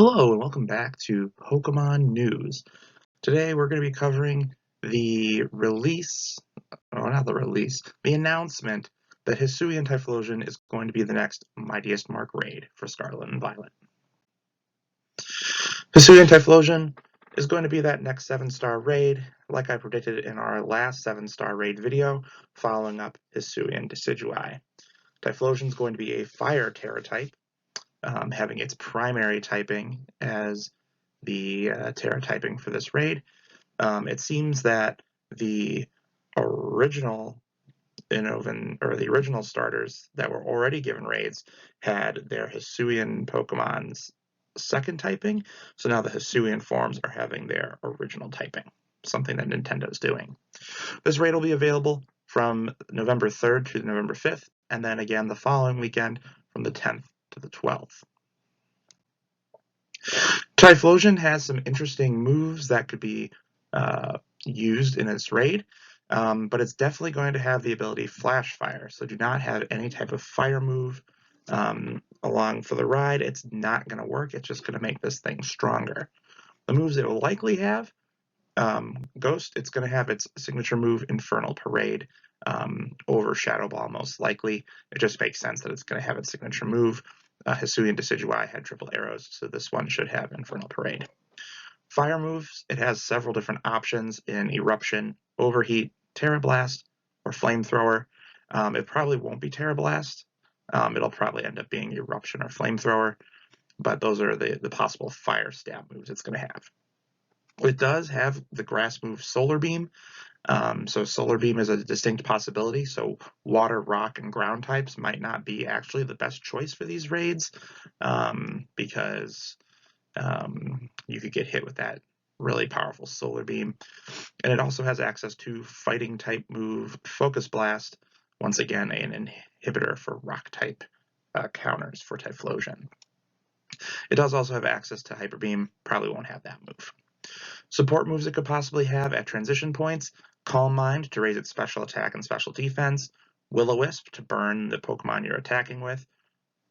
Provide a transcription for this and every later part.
Hello and welcome back to Pokemon News. Today we're going to be covering the the announcement that Hisuian Typhlosion is going to be the next Mightiest Mark raid for Scarlet and Violet. Hisuian Typhlosion is going to be that next 7-star raid, like I predicted in our last 7-star raid video, following up Hisuian Decidueye. Typhlosion is going to be a Fire Terra type, having its primary typing as the Terra typing for this raid. It seems that the original the original starters that were already given raids had their Hisuian Pokemon's second typing, so now the Hisuian forms are having their original typing, something that Nintendo's doing. This raid will be available from November 3rd to November 5th, and then again the following weekend from the 10th to the 12th. Typhlosion has some interesting moves that could be used in its raid, but it's definitely going to have the ability Flash Fire, so do not have any type of fire move along for the ride. It's not going to work. It's just going to make this thing stronger. The moves it will likely have, Ghost, it's going to have its signature move Infernal Parade over Shadow Ball most likely. It just makes sense that it's going to have its signature move. Hisuian Decidueye had triple arrows, so this one should have Infernal Parade. Fire moves, it has several different options in Eruption, Overheat, Terra Blast, or Flamethrower. It probably won't be Terra Blast. It'll probably end up being Eruption or Flamethrower, but those are the possible fire stab moves it's going to have. It does have the grass move Solar Beam, so Solar Beam is a distinct possibility, so water, rock, and ground types might not be actually the best choice for these raids, because you could get hit with that really powerful Solar Beam. And it also has access to fighting type move Focus Blast, once again an inhibitor for rock type counters for Typhlosion. It does also have access to Hyper Beam, probably won't have that move. Support moves it could possibly have at transition points: Calm Mind to raise its special attack and special defense, Will-O-Wisp to burn the Pokemon you're attacking with.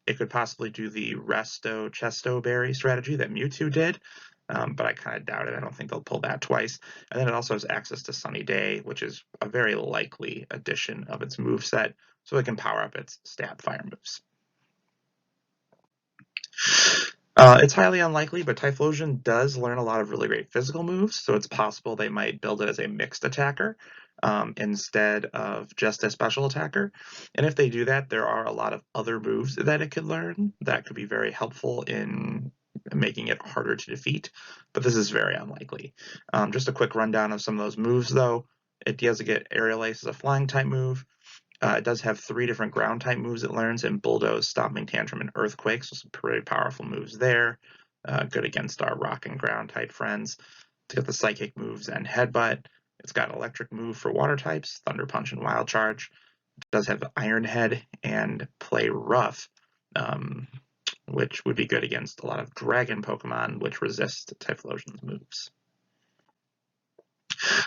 It could possibly do the Resto Chesto Berry strategy that Mewtwo did, but I kind of doubt it. I don't think they'll pull that twice. And then it also has access to Sunny Day, which is a very likely addition of its moveset, so it can power up its stab fire moves. It's highly unlikely, but Typhlosion does learn a lot of really great physical moves, so it's possible they might build it as a mixed attacker instead of just a special attacker. And if they do that, there are a lot of other moves that it could learn that could be very helpful in making it harder to defeat, but this is very unlikely. Just a quick rundown of some of those moves, though. It does get Aerial Ace as a flying type move. It does have 3 different ground type moves it learns in Bulldoze, Stomping Tantrum, and Earthquake, so some pretty powerful moves there. Good against our rock and ground type friends. It's got the Psychic moves and Headbutt. It's got Electric move for water types, Thunder Punch and Wild Charge. It does have Iron Head and Play Rough, which would be good against a lot of Dragon Pokemon, which resist Typhlosion's moves.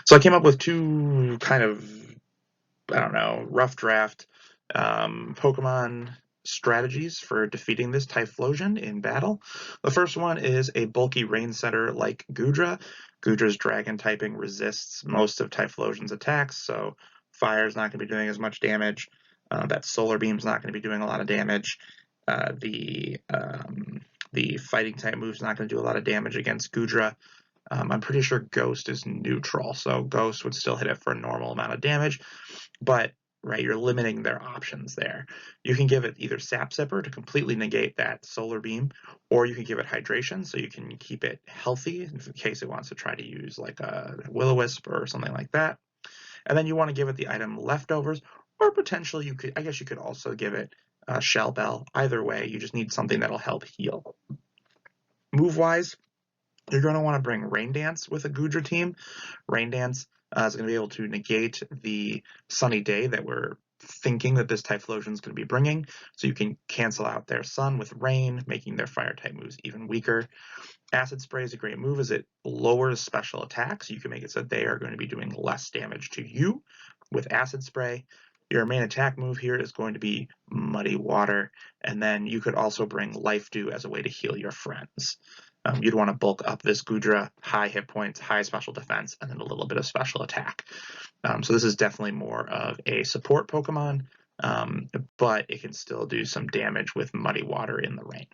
So I came up with 2 kind of, I don't know, rough draft Pokemon strategies for defeating this Typhlosion in battle. The first one is a bulky Rain Setter like Goodra. Goodra's dragon typing resists most of Typhlosion's attacks, so Fire's not going to be doing as much damage. That Solar Beam's not going to be doing a lot of damage. The fighting type move's not going to do a lot of damage against Goodra. I'm pretty sure Ghost is neutral, so Ghost would still hit it for a normal amount of damage, but you're limiting their options there. You can give it either Sap Sipper to completely negate that Solar Beam, or you can give it Hydration so you can keep it healthy in case it wants to try to use like a Will-O-Wisp or something like that. And then you want to give it the item Leftovers, or potentially you could also give it Shell Bell. Either way, you just need something that'll help heal. Move-wise, you're going to want to bring Rain Dance with a Goodra team. Rain Dance is going to be able to negate the Sunny Day that we're thinking that this Typhlosion is going to be bringing, so you can cancel out their Sun with Rain, making their Fire type moves even weaker. Acid Spray is a great move as it lowers special attacks. You can make it so they are going to be doing less damage to you with Acid Spray. Your main attack move here is going to be Muddy Water, and then you could also bring Life Dew as a way to heal your friends. you'd want to bulk up this Goodra, high hit points, high special defense, and then a little bit of special attack. So this is definitely more of a support Pokemon, but it can still do some damage with Muddy Water in the rain.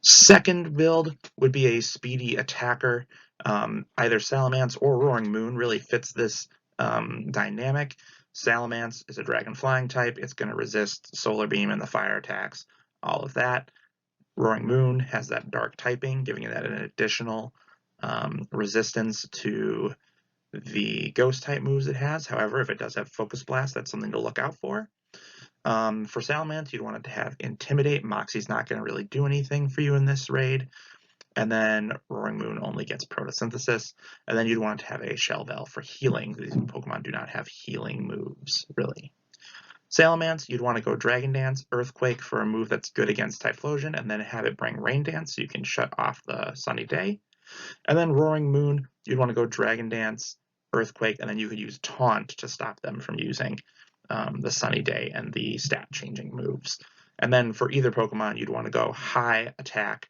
Second build would be a speedy attacker. Either Salamence or Roaring Moon really fits this dynamic. Salamence is a Dragon Flying type. It's going to resist Solar Beam and the fire attacks, all of that. Roaring Moon has that dark typing, giving it that an additional resistance to the ghost type moves it has. However, if it does have Focus Blast, that's something to look out for. For Salamence, you'd want it to have Intimidate. Moxie's not going to really do anything for you in this raid. And then Roaring Moon only gets Photosynthesis. And then you'd want it to have a Shell Bell for healing. These Pokemon do not have healing moves, really. Salamence, you'd want to go Dragon Dance, Earthquake for a move that's good against Typhlosion, and then have it bring Rain Dance so you can shut off the sunny day. And then Roaring Moon, you'd want to go Dragon Dance, Earthquake, and then you could use Taunt to stop them from using the sunny day and the stat changing moves. And then for either Pokemon, you'd want to go high attack,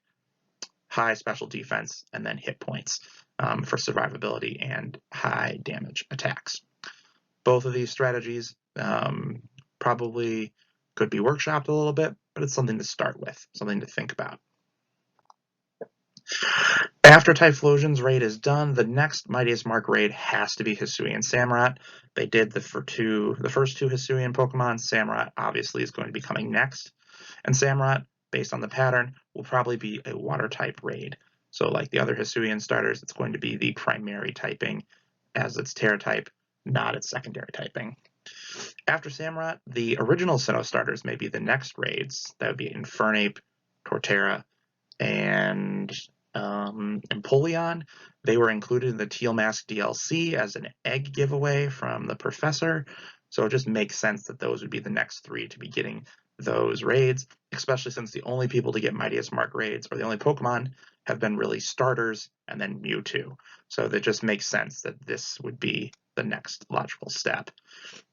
high special defense, and then hit points for survivability and high damage attacks. Both of these strategies probably could be workshopped a little bit, but it's something to start with, something to think about. After Typhlosion's raid is done, the next Mightiest Mark raid has to be Hisuian Samurott. They did the first two Hisuian Pokemon. Samurott obviously is going to be coming next. And Samurott, based on the pattern, will probably be a water type raid. So like the other Hisuian starters, it's going to be the primary typing as its Terra type, not its secondary typing. After Samurott, the original Sinnoh starters may be the next raids. That would be Infernape, Torterra, and Empoleon. They were included in the Teal Mask DLC as an egg giveaway from the professor, so it just makes sense that those would be the next three to be getting those raids, especially since the only people to get Mightiest Mark raids, or the only Pokemon, have been really starters and then Mewtwo. So that just makes sense that this would be the next logical step.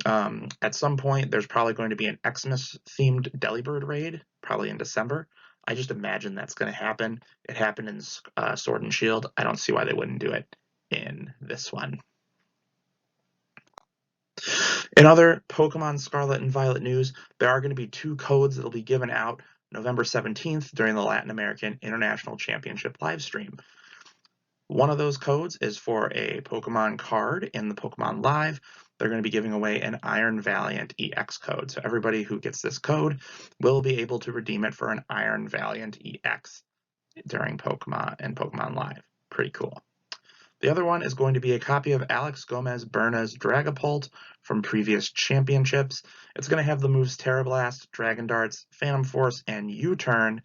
At some point, there's probably going to be an Xmas-themed Delibird raid, probably in December. I just imagine that's going to happen. It happened in Sword and Shield. I don't see why they wouldn't do it in this one. In other Pokemon Scarlet and Violet news, there are going to be 2 codes that will be given out November 17th during the Latin American International Championship livestream. One of those codes is for a Pokemon card in the Pokemon Live. They're going to be giving away an Iron Valiant EX code. So everybody who gets this code will be able to redeem it for an Iron Valiant EX during Pokemon Live. Pretty cool. The other one is going to be a copy of Alex Gomez Berna's Dragapult from previous championships. It's going to have the moves Terra Blast, Dragon Darts, Phantom Force, and U-Turn.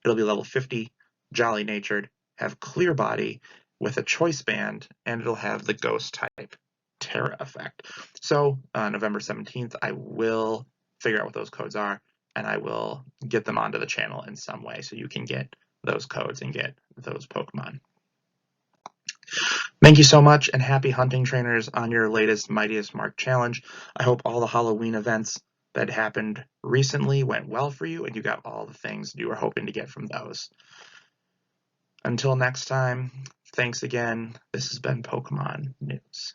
It'll be level 50, Jolly Natured, have Clear Body with a Choice Band, and it'll have the Ghost type Terra effect. So November 17th, I will figure out what those codes are, and I will get them onto the channel in some way so you can get those codes and get those Pokemon. Thank you so much, and happy hunting, trainers, on your latest Mightiest Mark challenge. I hope all the Halloween events that happened recently went well for you, and you got all the things you were hoping to get from those. Until next time, thanks again. This has been Pokemon News.